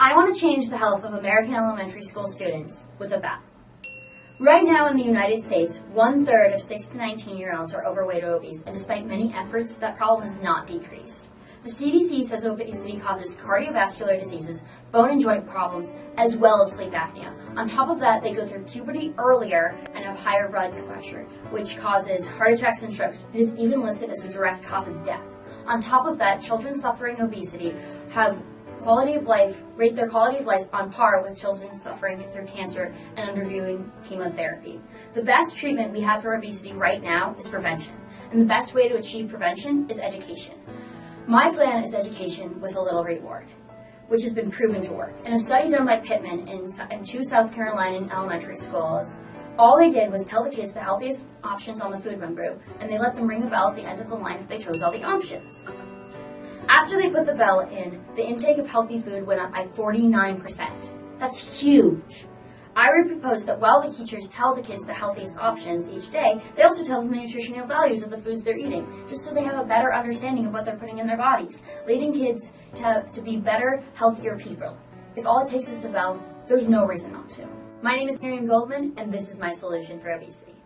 I want to change the health of American elementary school students with a bell. Right now in the United States, 1/3 of 6 to 19-year-olds are overweight or obese, and despite many efforts, that problem has not decreased. The CDC says obesity causes cardiovascular diseases, bone and joint problems, as well as sleep apnea. On top of that, they go through puberty earlier and have higher blood pressure, which causes heart attacks and strokes. It is even listed as a direct cause of death. On top of that, children suffering obesity rate their quality of life on par with children suffering through cancer and undergoing chemotherapy. The best treatment we have for obesity right now is prevention, and the best way to achieve prevention is education. My plan is education with a little reward, which has been proven to work. In a study done by Pittman in 2 South Carolina elementary schools, all they did was tell the kids the healthiest options on the food menu, and they let them ring a bell at the end of the line if they chose all the options. After they put the bell in, the intake of healthy food went up by 49%. That's huge. I would propose that while the teachers tell the kids the healthiest options each day, they also tell them the nutritional values of the foods they're eating, just so they have a better understanding of what they're putting in their bodies, leading kids to be better, healthier people. If all it takes is the bell, there's no reason not to. My name is Miriam Goldman, and this is my solution for obesity.